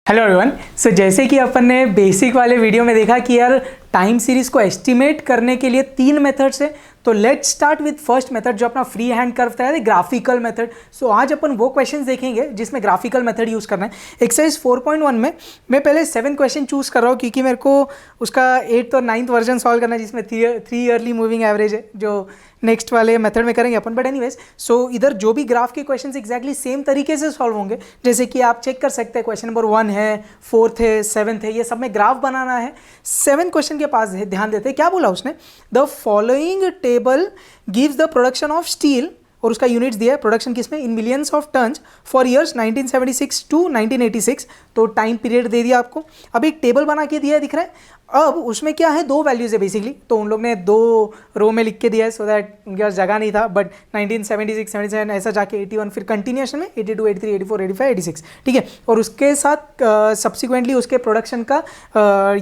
Hello everyone. सो जैसे कि अपन ने बेसिक वाले वीडियो में देखा कि यार टाइम सीरीज को एस्टिमेट करने के लिए 3 मेथड्स है। तो let's start with first method जो अपना फ्री हैंड कर्व था, ग्राफिकल मेथड। सो आज अपन वो क्वेश्चंस देखेंगे जिसमें ग्राफिकल मेथड यूज करना है। एक्सरसाइज 4.1 में मैं पहले 7 क्वेश्चन चूज कर रहा हूँ क्योंकि मेरे को उसका 8th और 9th वर्जन सॉल्व करना है जिसमें 3 ईयरली मूविंग एवरेज है जो नेक्स्ट वाले मेथड में करेंगे अपन। बट एनीवेज, सो इधर जो भी ग्राफ के क्वेश्चंस एग्जैक्टली सेम तरीके से सॉल्व होंगे। जैसे कि आप चेक कर सकते हैं क्वेश्चन नंबर 1 है, 4th है, 7th है, ये सब में ग्राफ बनाना है। 7 क्वेश्चन के पास ध्यान देते हैं क्या बोला उसने। The following table gives the production of steel और उसका यूनिट्स दिया है प्रोडक्शन किसमें, in millions of tons for years 1976 to 1986। तो टाइम पीरियड दे दिया आपको। अब एक टेबल बना के दिया है, दिख रहा है। अब उसमें क्या है, 2 वैल्यूज है बेसिकली। तो उन लोग ने 2 रो में लिख के दिया है सो दैट उनके पास जगह नहीं था। बट 1976, 77 ऐसा जाके 81, फिर कंटिन्यूएशन में 82, 83, 84, 85, 86, ठीक है। और उसके साथ सब्सिक्वेंटली उसके प्रोडक्शन का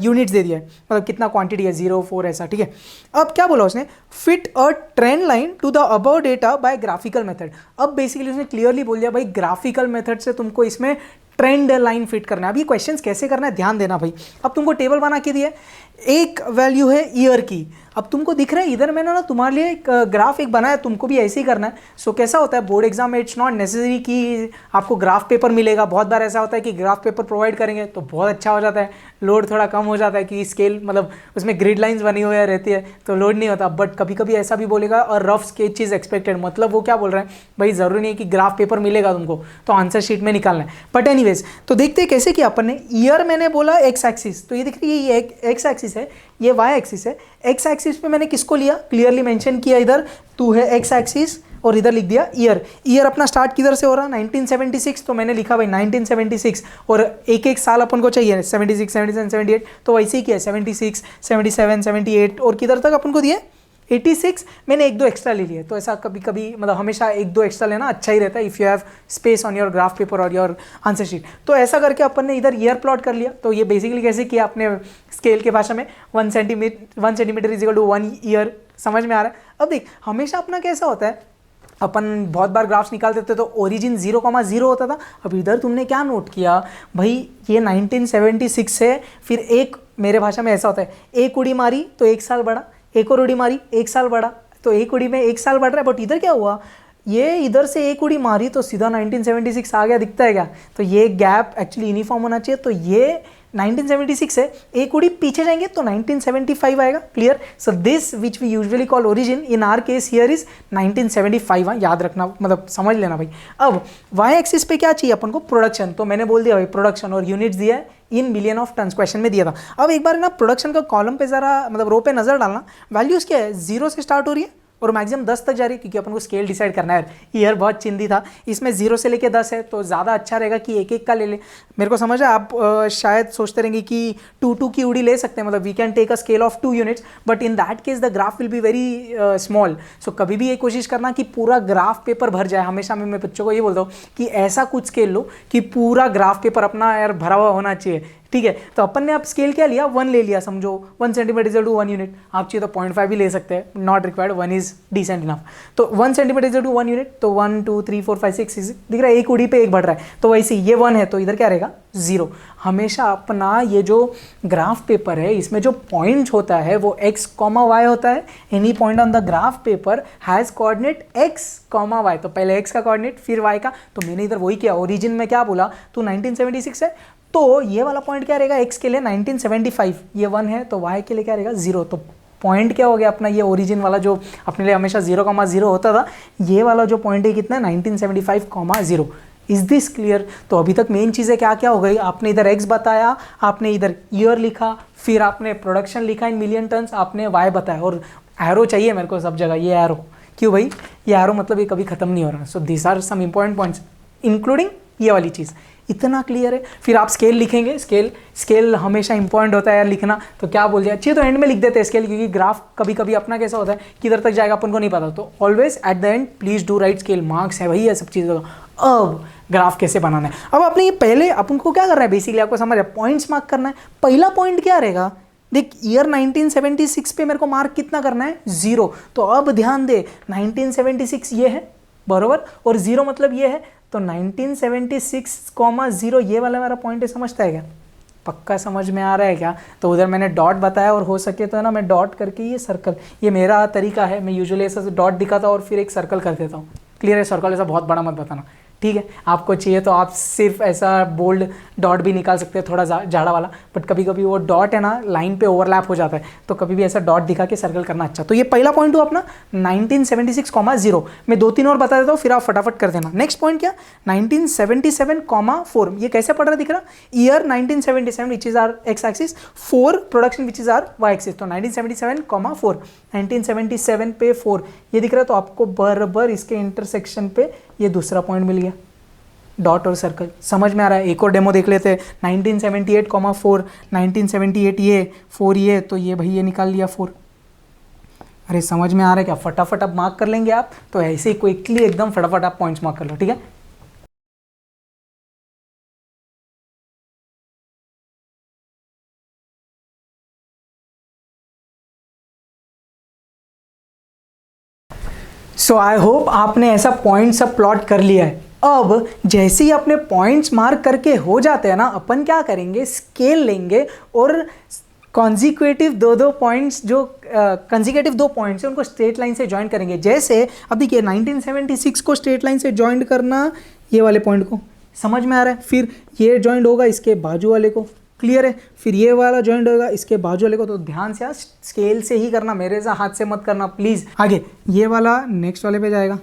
यूनिट्स दे दिया है, मतलब कितना क्वांटिटी है, 0, 4 ऐसा, ठीक है। अब क्या बोला उसने, fit a trend line to the above data by graphical method. अब बेसिकली उसने क्लियरली बोल दिया भाई ग्राफिकल मेथड से तुमको इसमें ट्रेंड लाइन फिट करना है। अब ये क्वेश्चंस कैसे करना है ध्यान देना भाई। अब तुमको टेबल बना के दिया है, एक वैल्यू है ईयर की। अब तुमको दिख रहा है इधर मैंने ना तुम्हारे लिए एक ग्राफ एक बनाया, तुमको भी ऐसे ही करना है। सो कैसा होता है बोर्ड एग्जाम में, इट्स नॉट नेसेसरी कि आपको ग्राफ पेपर मिलेगा। बहुत बार ऐसा होता है कि ग्राफ पेपर प्रोवाइड करेंगे तो बहुत अच्छा हो जाता है, लोड थोड़ा कम हो जाता है कि स्केल मतलब उसमें ग्रिड लाइंस बनी हुई रहती है तो लोड नहीं होता। बट कभी कभी ऐसा भी बोलेगा और रफ स्केच इज एक्सपेक्टेड, मतलब वो क्या बोल रहे हैं भाई, ज़रूरी नहीं है कि ग्राफ पेपर मिलेगा तुमको तो आंसर शीट में निकालना है। बट एनीवेज, तो देखते हैं कैसे किया अपन ने। ईयर मैंने बोला एक्स एक्सिस, तो ये दिख रही है ये एक्स एक्सिस है, ये वाई एक्सिस है। एक्स एक्सिस पे मैंने किसको लिया, क्लियरली मेंशन किया, इधर तू है एक्स एक्सिस और इधर लिख दिया ईयर। ईयर अपना स्टार्ट किधर से हो रहा, 1976, तो मैंने लिखा भाई 1976 और एक एक साल अपन को चाहिए 76, 77, 78, तो वैसे ही किया 76, 77, 78 और किधर तक अपन को दिया 86। मैंने 1-2 एक्स्ट्रा ले लिए, तो ऐसा कभी कभी मतलब हमेशा 1-2 एक्स्ट्रा लेना अच्छा ही रहता है if you have space on your graph paper और योर आंसर शीट। तो ऐसा करके अपन ने इधर ईयर प्लॉट कर लिया। तो ये बेसिकली कैसे किया अपने स्केल के भाषा में, 1 centimetre is equal to 1 year, समझ में आ रहा है। अब देख हमेशा अपना कैसा होता है, अपन बहुत बार ग्राफ्स निकालते थे तो ओरिजिन 0,0 होता था। अब इधर तुमने क्या नोट किया भाई, ये 1976 है, फिर एक मेरे भाषा में ऐसा होता है, एक उड़ी मारी तो 1 साल बढ़ा, एक और उड़ी मारी 1 साल बढ़ा, तो एक उड़ी में 1 साल बढ़ रहा है। बट इधर क्या हुआ, ये इधर से एक उड़ी मारी तो सीधा 1976 आ गया, दिखता है क्या। तो ये गैप एक्चुअली यूनिफॉर्म होना चाहिए, तो ये 1976 है, एक उड़ी पीछे जाएंगे तो 1975 आएगा। Clear. So this which we usually call origin, in our case here is 1975। याद रखना, मतलब समझ लेना भाई। अब वाई एक्सिस पे क्या चाहिए अपन को, प्रोडक्शन। तो मैंने बोल दिया भाई प्रोडक्शन और यूनिट्स दिया है in million of tonnes, question में दिया था। अब एक बार ना प्रोडक्शन का कॉलम पे जरा मतलब रो पे नजर डालना, वैल्यूज क्या है, 0 से स्टार्ट हो रही है और मैक्सिमम 10 तक जा रही है क्योंकि अपन को स्केल डिसाइड करना है। ईयर बहुत चिंदी था, इसमें 0 से लेके 10 है तो ज़्यादा अच्छा रहेगा कि एक एक का ले ले। मेरे को समझ है आप शायद सोचते रहेंगे कि 2 की उड़ी ले सकते हैं, मतलब we can take a scale of 2 units, but in that case the graph will be very small. So कभी भी ये कोशिश करना कि पूरा ग्राफ पेपर भर जाए। हमेशा मैं बच्चों को ये बोलता हूँ कि ऐसा कुछ स्केल लो कि पूरा ग्राफ पेपर अपना यार भरा हुआ होना चाहिए, ठीक है। तो अपन ने अब स्केल क्या लिया, 1 ले लिया, समझो 1 सेंटीमीटर इज टू 1 यूनिट। आप चाहिए तो 0.5 भी ले सकते हैं, not required, 1 is decent enough. तो 1 सेंटीमीटर इज टू 1 यूनिट, तो 1 2 3 4 5 6 दिख रहा है, एक उड़ी पे एक बढ़ रहा है। तो वैसे ये 1 है तो इधर क्या रहेगा 0। हमेशा अपना ये जो ग्राफ पेपर है इसमें जो पॉइंट होता है वो x, y होता है। Any point on the graph paper has coordinate x, y। तो पहले x का कोऑर्डिनेट फिर y का। तो मैंने इधर वही किया, ओरिजिन में क्या बोला, तो 1976 है तो ये वाला पॉइंट क्या रहेगा, x के लिए 1975, ये 1 है तो y के लिए क्या रहेगा 0। तो पॉइंट क्या हो गया अपना, ये ओरिजिन वाला जो अपने लिए हमेशा 0,0 होता था, ये वाला जो पॉइंट है कितना 1975,0। Is this clear. तो अभी तक मेन चीज़ें क्या क्या हो गई, आपने इधर x बताया, आपने इधर ईयर लिखा, फिर आपने प्रोडक्शन लिखा इन मिलियन टन्स, आपने y बताया और एरो चाहिए मेरे को सब जगह, ये एरो क्यों भाई, ये एरो मतलब ये कभी खत्म नहीं हो रहा। So this are some important points including ये वाली चीज़। इतना क्लियर है। फिर आप स्केल लिखेंगे, स्केल हमेशा इंपॉर्टेंट होता है यार लिखना। तो क्या बोल दिया, अच्छी तो एंड में लिख देते हैं स्केल, क्योंकि ग्राफ कभी कभी अपना कैसा होता है किधर तक जाएगा अपन को नहीं पता। तो always at the end please do right scale, marks है वही है सब चीज़ों का। अब ग्राफ कैसे बनाना है, अब आपने ये पहले अपन को क्या करना है, बेसिकली आपको समझ है, पॉइंट्स मार्क करना है। पहला पॉइंट क्या रहेगा, देख ईयर 1976 पे मेरे को मार्क कितना करना है 0। तो अब ध्यान दे 1976 ये है, बरोबर, और 0 मतलब ये है, तो 1976,0 ये वाला मेरा पॉइंट है, समझता है क्या? पक्का समझ में आ रहा है क्या? तो उधर मैंने डॉट बताया, और हो सके तो है ना मैं डॉट करके ये सर्कल, ये मेरा तरीका है, मैं यूजुअली ऐसा डॉट दिखाता हूँ और फिर एक सर्कल कर देता हूँ। क्लियर है? सर्कल ऐसा बहुत बड़ा मत बताना, ठीक है? आपको चाहिए तो आप सिर्फ ऐसा बोल्ड डॉट भी निकाल सकते हैं, थोड़ा जाड़ा वाला, बट कभी कभी वो डॉट है ना लाइन पे ओवरलैप हो जाता है, तो कभी भी ऐसा डॉट दिखा के सर्कल करना अच्छा। तो ये पहला पॉइंट हुआ अपना 1976,0। मैं 2-3 और बता देता हूँ, फिर आप फटाफट कर देना। नेक्स्ट पॉइंट क्या? 1977,4। ये कैसे पढ़ रहा दिख रहा? Year 1977 which is our x axis, 4 production which is our y axis, तो 1977,4, 1977 पे 4 ये दिख रहा है, तो आपको बराबर इसके इंटरसेक्शन पे ये दूसरा पॉइंट मिल गया, डॉट और सर्कल। समझ में आ रहा है? एक और डेमो देख लेते हैं। 1978,4, 1978 ये 4 ये, तो ये भाई ये निकाल लिया 4। अरे समझ में आ रहा है क्या? फटाफट अब मार्क कर लेंगे आप, तो ऐसे ही क्विकली एकदम फटाफट आप पॉइंट्स मार्क कर लो, ठीक है? सो आई होप आपने ऐसा पॉइंट सब प्लॉट कर लिया है। अब जैसे ही अपने पॉइंट्स मार्क करके हो जाते हैं ना, अपन क्या करेंगे, स्केल लेंगे और कॉन्जिक्यूटिव दो पॉइंट्स, जो कंजिकेटिव 2 पॉइंट्स हैं उनको स्ट्रेट लाइन से ज्वाइन करेंगे। जैसे अब देखिए 1976 को स्ट्रेट लाइन से ज्वाइन करना, ये वाले पॉइंट को, समझ में आ रहा है? फिर ये ज्वाइंट होगा इसके बाजू वाले को, क्लियर है? फिर ये वाला ज्वाइंट होगा इसके बाजू वाले को। तो ध्यान से स्केल से ही करना, मेरे से हाथ से मत करना प्लीज़। आगे ये वाला नेक्स्ट वाले पे जाएगा,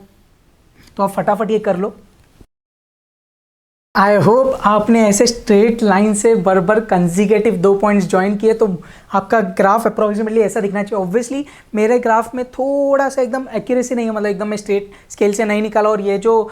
तो आप फटाफट ये कर लो। आई होप आपने ऐसे स्ट्रेट लाइन से बराबर कंजिकेटिव 2 पॉइंट्स ज्वाइन किए, तो आपका ग्राफ अप्रोक्सीमेटली ऐसा दिखना चाहिए। ऑब्वियसली मेरे ग्राफ में थोड़ा सा एकदम एक्यूरेसी नहीं है, मतलब एकदम मैं स्ट्रेट स्केल से नहीं निकाला, और ये जो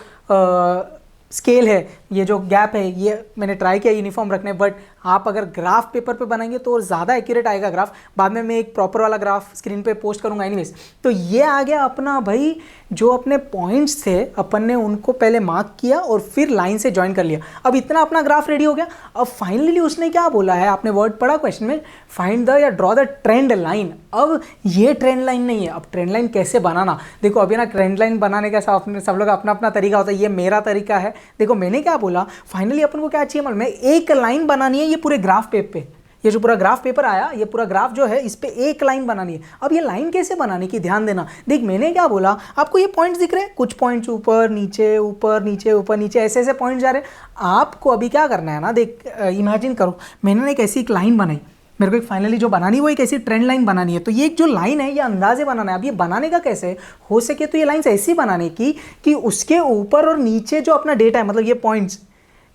स्केल है, ये जो गैप है, ये मैंने ट्राई किया यूनिफॉर्म रखने, बट आप अगर ग्राफ पेपर पे बनाएंगे तो ज़्यादा एक्यूरेट आएगा ग्राफ। बाद में मैं एक प्रॉपर वाला ग्राफ स्क्रीन पे पोस्ट करूंगा एनीवेज। तो ये आ गया अपना भाई, जो अपने पॉइंट्स थे अपन ने उनको पहले मार्क किया और फिर लाइन से ज्वाइन कर लिया। अब इतना अपना ग्राफ रेडी हो गया। अब फाइनली उसने क्या बोला है, आपने वर्ड पढ़ा क्वेश्चन में, फाइंड द या ड्रॉ द ट्रेंड लाइन। अब ये ट्रेंड लाइन नहीं है, अब ट्रेंड लाइन कैसे बनाना, देखो अभी ना ट्रेंड लाइन बनाने का सब लोग अपना अपना तरीका होता है, ये मेरा तरीका है। देखो मैंने क्या बोला, फाइनली अपन को क्या चाहिए, मतलब एक लाइन बनानी है ये पूरे ग्राफ पे, ये जो पूरा ग्राफ पेपर आया, ये पूरा ग्राफ जो है इस पे एक लाइन बनानी है। अब ये लाइन कैसे बनाने की, ध्यान देना। देख मैंने क्या बोला, आपको ये पॉइंट्स दिख रहे हैं, कुछ पॉइंट्स ऊपर नीचे ऊपर नीचे ऊपर नीचे ऐसे ऐसे पॉइंट्स जा रहे हैं। आपको अभी क्या करना है ना, देख इमेजिन करो, मैंने एक ऐसी एक लाइन बनाई, मेरे को एक फाइनली जो बनानी है वो एक ऐसी ट्रेंड लाइन बनानी है। तो ये एक जो लाइन है ये अंदाजे बनाना है। अब ये बनाने का कैसे, हो सके तो ये लाइन्स ऐसी बनाने की कि उसके ऊपर और नीचे जो अपना डेटा है, मतलब ये पॉइंट्स,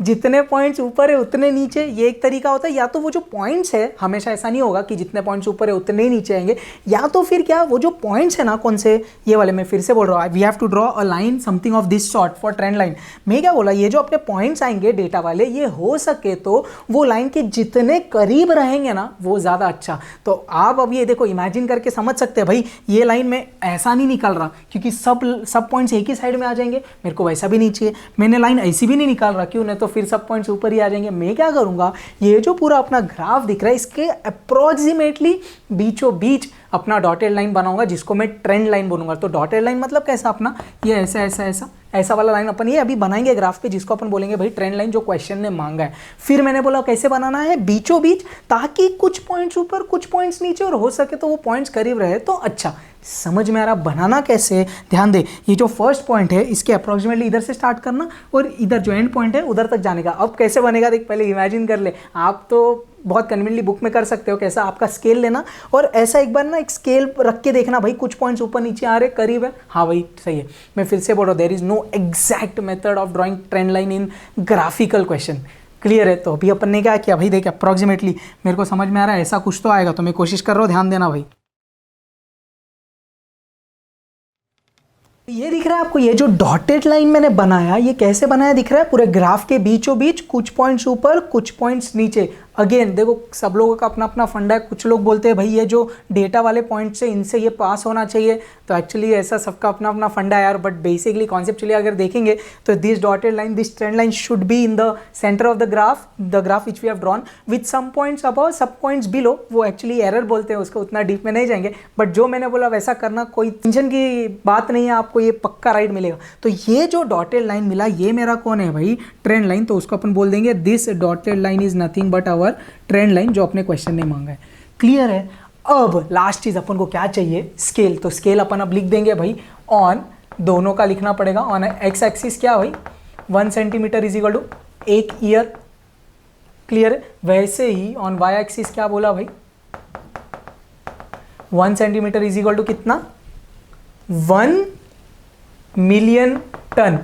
जितने पॉइंट्स ऊपर है उतने नीचे, ये एक तरीका होता है। या तो वो जो पॉइंट्स है, हमेशा ऐसा नहीं होगा कि जितने पॉइंट्स ऊपर है उतने ही नीचे आएंगे, या तो फिर क्या, वो जो पॉइंट्स है ना, कौन से, ये वाले, मैं फिर से बोल रहा हूँ, we have to draw a line something of this sort for trend line. मैं क्या बोला, ये जो अपने पॉइंट्स आएंगे डेटा वाले, ये हो सके तो वो लाइन के जितने करीब रहेंगे ना वो ज़्यादा अच्छा। तो आप अब ये देखो इमेजिन करके समझ सकते हैं भाई, ये लाइन में ऐसा नहीं निकाल रहा क्योंकि सब पॉइंट्स एक ही साइड में आ जाएंगे, मेरे को वैसा भी नहीं चाहिए। मैंने लाइन ऐसी भी नहीं निकाल रहा, क्यों, नहीं तो फिर सब पॉइंट्स ऊपर ही आ जाएंगे। मैं क्या करूंगा, ये जो पूरा अपना ग्राफ दिख रहा है इसके अप्रोक्सीमेटली बीचों बीच अपना डॉटेड लाइन बनाऊंगा, जिसको मैं ट्रेंड लाइन बोलूंगा। तो डॉटेड लाइन मतलब कैसा, अपना ये ऐसा ऐसा ऐसा ऐसा वाला लाइन अपन ये अभी बनाएंगे ग्राफ पे, जिसको अपन बोलेंगे भाई ट्रेंड लाइन, जो क्वेश्चन ने मांगा है। फिर मैंने बोला कैसे बनाना है, बीचों बीच, ताकि कुछ पॉइंट्स ऊपर कुछ पॉइंट्स नीचे, और हो सके तो वो पॉइंट्स करीब रहे तो अच्छा। समझ में आ रहा, बनाना कैसे, ध्यान दे। ये जो फर्स्ट पॉइंट है इसके अप्रोक्सीमेटली इधर से स्टार्ट करना, और इधर जो एंड पॉइंट है उधर तक जाने का। अब कैसे बनेगा देख, पहले इमेजिन कर ले। आप तो बहुत कन्वीनियंटली बुक में कर सकते हो, कैसा, आपका स्केल लेना और ऐसा एक बार ना एक स्केल रख के देखना, भाई कुछ पॉइंट्स ऊपर नीचे आ रहे, करीब है, हाँ भाई सही है। मैं फिर से बोल रहा हूँ, there is no exact method of drawing trend line in graphical question. Clear है? तो अभी अपन ने क्या किया भाई, देख अप्रोक्सीमेटली मेरे को समझ में आ रहा है ऐसा कुछ तो आएगा, तो मैं कोशिश कर रहा हूँ, ध्यान देना भाई। ये दिख रहा है आपको, ये जो डॉटेड लाइन मैंने बनाया, ये कैसे बनाया दिख रहा है, पूरे ग्राफ के बीचों बीच कुछ पॉइंट्स ऊपर कुछ पॉइंट्स नीचे। अगेन देखो सब लोगों का अपना अपना फंडा है, कुछ लोग बोलते हैं भाई ये जो डेटा वाले पॉइंट से इनसे ये पास होना चाहिए, तो एक्चुअली ऐसा सबका अपना अपना फंडा है यार, बट बेसिकली कॉन्सेप्चुअली अगर देखेंगे तो this dotted line, this trend line should be in the centre of the graph which we have drawn with some points above some points below, वो एक्चुअली एरर बोलते हैं उसको, उतना डीप में नहीं जाएंगे, बट जो मैंने बोला वैसा करना, कोई टेंशन की बात नहीं है, आपको ये पक्का राइट मिलेगा। तो ये जो डॉटेड लाइन मिला ये मेरा कौन है भाई, ट्रेंड लाइन, तो उसको अपन बोल देंगे this dotted line is nothing but our trend line, जो अपने क्वेश्चन ने मांगा है। क्लियर है। अब लास्ट चीज अपन को क्या चाहिए, स्केल, तो स्केल अपन अब लिख देंगे भाई ऑन, दोनों का लिखना पड़ेगा, ऑन एक्स एक्सिस क्या भाई 1 centimetre is equal to 1 year. Clear है। वैसे ही ऑन वाई एक्सिस क्या बोला भाई 1 सेंटीमीटर इज इक्वल टू कितना 1 मिलियन टन।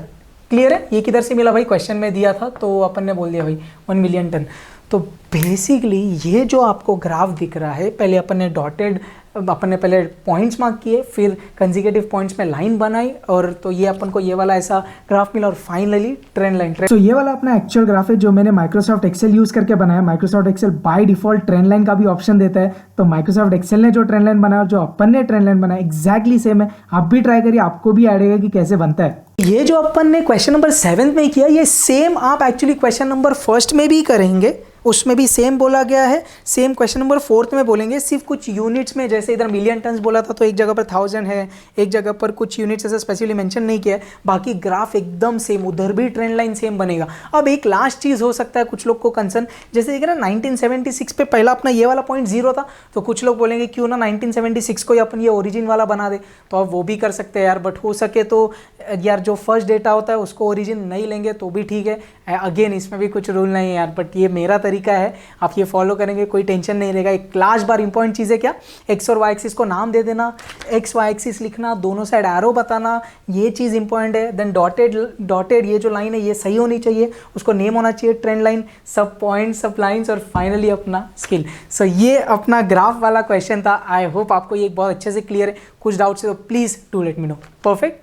क्लियर है। ये किधर से मिला भाई, क्वेश्चन में दिया था तो अपन ने बोल दिया भाई 1 मिलियन टन। तो बेसिकली ये जो आपको ग्राफ दिख रहा है, पहले अपन ने डॉटेड, अपन ने पहले पॉइंट्स मार्क किए, फिर कंसेक्यूटिव पॉइंट्स में लाइन बनाई, और तो ये अपन को ये वाला ऐसा ग्राफ मिला, और फाइनली ट्रेंड लाइन। तो ये वाला अपना एक्चुअल ग्राफ है जो मैंने माइक्रोसॉफ्ट एक्सेल यूज करके बनाया। Microsoft Excel by default trend line का भी ऑप्शन देता है, तो माइक्रोसॉफ्ट एक्सेल ने जो ट्रेंड लाइन बनाया, जो अपन ने ट्रेंड लाइन बनाया एग्जैक्टली सेम है। आप भी ट्राई करिए, आपको भी आइडिया कि कैसे बनता है। ये जो अपन ने क्वेश्चन नंबर 7 में किया, ये सेम आप एक्चुअली क्वेश्चन नंबर 1 में भी करेंगे, उसमें भी सेम बोला गया है, सेम क्वेश्चन नंबर 4 में बोलेंगे, सिर्फ कुछ यूनिट्स में, जैसे इधर मिलियन टन्स बोला था तो एक जगह पर 1000 है, एक जगह पर कुछ यूनिट्स ऐसा स्पेसिफिकली मेंशन नहीं किया है, बाकी ग्राफ एकदम सेम, उधर भी ट्रेंड लाइन सेम बनेगा। अब एक लास्ट चीज़ हो सकता है कुछ लोग को कंसर्न, जैसे देख रहे ना 1976 पे पहला अपना ये वाला पॉइंट 0 था, तो कुछ लोग बोलेंगे क्यों ना 1976 को ही अपन ये ओरिजिन वाला बना दे, तो आप वो भी कर सकते हैं यार, बट हो सके तो यार जो फर्स्ट डेटा होता है उसको ओरिजिन नहीं लेंगे तो भी ठीक है। अगेन इसमें भी कुछ रूल नहीं है यार, बट ये मेरा तरीका है, आप ये फॉलो करेंगे कोई टेंशन नहीं रहेगा। एक लास्ट बार इंपॉर्टेंट चीज़ है क्या, एक्स और वाई एक्सिस को नाम दे देना, एक्स वाई एक्सिस लिखना, दोनों साइड एरो बताना, ये चीज़ इंपॉर्टेंट है। देन डॉटेड ये जो लाइन है ये सही होनी चाहिए, उसको नेम होना चाहिए ट्रेंड लाइन, सब पॉइंट सब लाइन्स, और फाइनली अपना स्किल। सो ये अपना ग्राफ वाला क्वेश्चन था। आई होप आपको ये बहुत अच्छे से क्लियर है। कुछ डाउट्स है तो please do let me know. Perfect.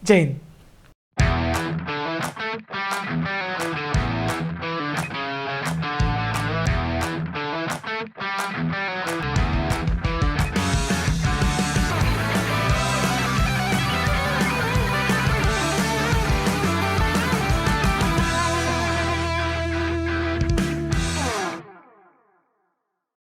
जय हिंद।